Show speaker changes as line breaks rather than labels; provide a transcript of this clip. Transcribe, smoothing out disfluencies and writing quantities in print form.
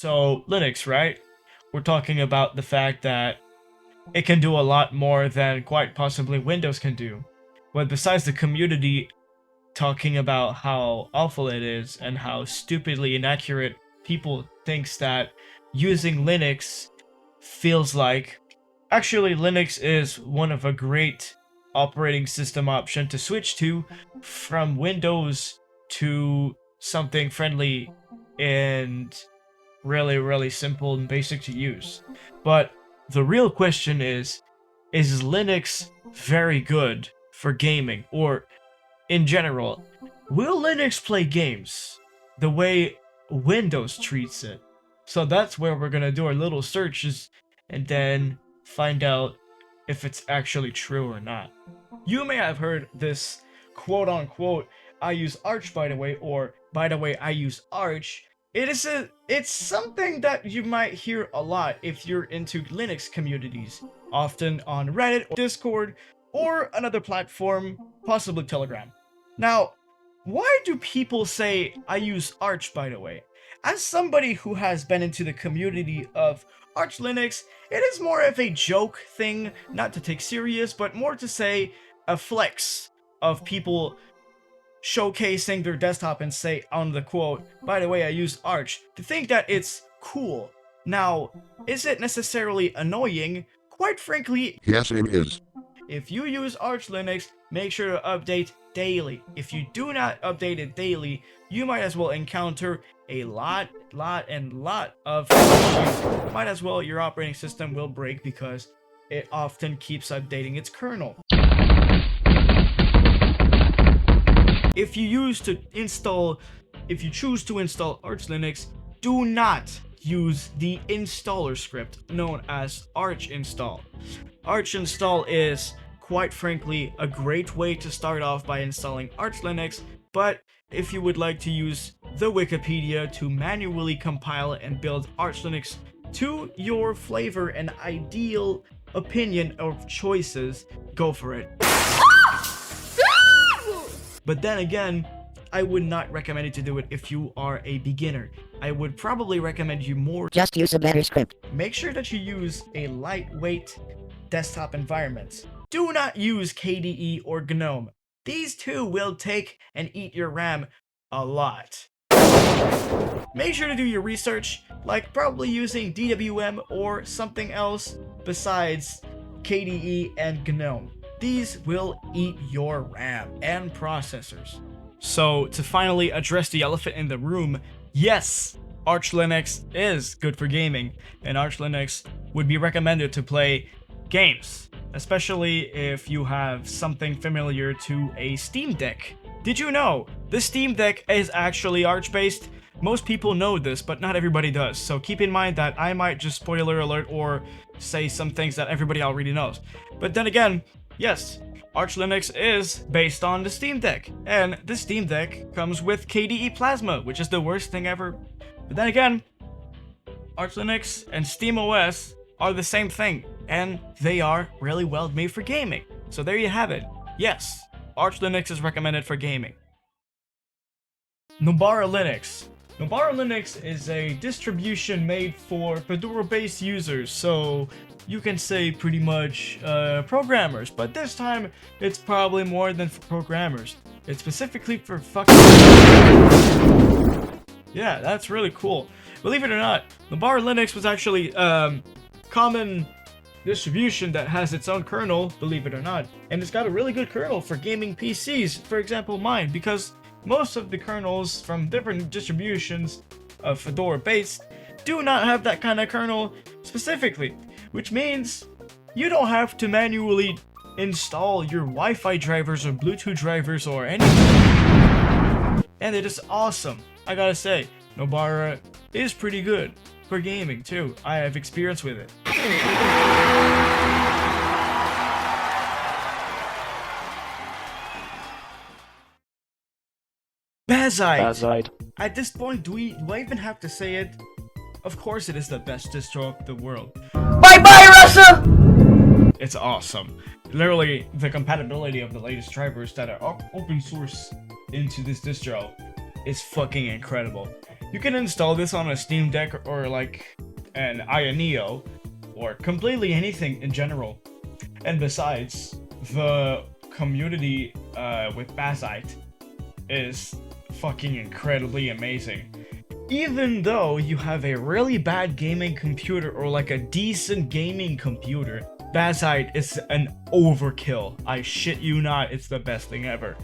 So Linux, right? We're talking about the fact that it can do a lot more than quite possibly Windows can do. But besides the community talking about how awful it is and how stupidly inaccurate people thinks that using Linux feels like, actually Linux is one of a great operating system option to switch to from Windows to something friendly and really simple and basic to use. But the real question is Linux very good for gaming, or in general, will Linux play games the way Windows treats it? So that's where we're gonna do our little searches and then find out if it's actually true or not. You may have heard this quote unquote, I use Arch by the way, or by the way, I use Arch. It's something that you might hear a lot if you're into Linux communities, often on Reddit or Discord or another platform, possibly Telegram. Now, why do people say I use Arch by the way? As somebody who has been into the community of Arch Linux, it is more of a joke thing, not to take serious, but more to say a flex of people showcasing their desktop and say on the quote, by the way, I use Arch, to think that it's cool. Now, is it necessarily annoying? Quite frankly,
Yes, it is.
if you use Arch Linux, make sure to update daily. If you do not update it daily, you might as well encounter a lot of issues. Might as well your operating system will break because it often keeps updating its kernel. If you choose to install Arch Linux, do not use the installer script known as Arch install. Arch install is, quite frankly, a great way to start off by installing Arch Linux, but if you would like to use the Wikipedia to manually compile and build Arch Linux to your flavor and ideal opinion of choices, go for it. But then again, I would not recommend you to do it if you are a beginner. I would probably recommend you more
just use a better script.
Make sure that you use a lightweight desktop environment. Do not use KDE or GNOME. These two will take and eat your RAM a lot. Make sure to do your research, like probably using DWM or something else besides KDE and GNOME. These will eat your RAM and processors. So, to finally address the elephant in the room, yes, Arch Linux is good for gaming, and Arch Linux would be recommended to play games, especially if you have something familiar to a Steam Deck. Did you know the Steam Deck is actually Arch-based? Most people know this, but not everybody does, so keep in mind that I might just spoiler alert or say some things that everybody already knows. But then again, yes, Arch Linux is based on the Steam Deck, and the Steam Deck comes with KDE Plasma, which is the worst thing ever. But then again, Arch Linux and SteamOS are the same thing, and they are really well made for gaming. So there you have it. Yes, Arch Linux is recommended for gaming. Nobara Linux. Nobara Linux is a distribution made for Fedora-based users, so you can say pretty much programmers, but this time it's probably more than for programmers. It's specifically for fucking... Yeah, that's really cool. Believe it or not, Nobara Linux was actually common distribution that has its own kernel, believe it or not, and it's got a really good kernel for gaming PCs, for example mine, because most of the kernels from different distributions of Fedora based do not have that kind of kernel specifically, which means you don't have to manually install your Wi-Fi drivers or Bluetooth drivers or anything. And it is awesome. I gotta say, Nobara is pretty good for gaming too. I have experience with it. Bazide. At this point, do I even have to say it? Of course it is the best distro of the world.
Bye-bye, Russia!
It's awesome. Literally, the compatibility of the latest drivers that are open source into this distro is fucking incredible. You can install this on a Steam Deck or like an Neo, or completely anything in general. And besides, the community with Bassite is fucking incredibly amazing. Even though you have a really bad gaming computer or like a decent gaming computer, Bassite is an overkill. I shit you not, it's the best thing ever.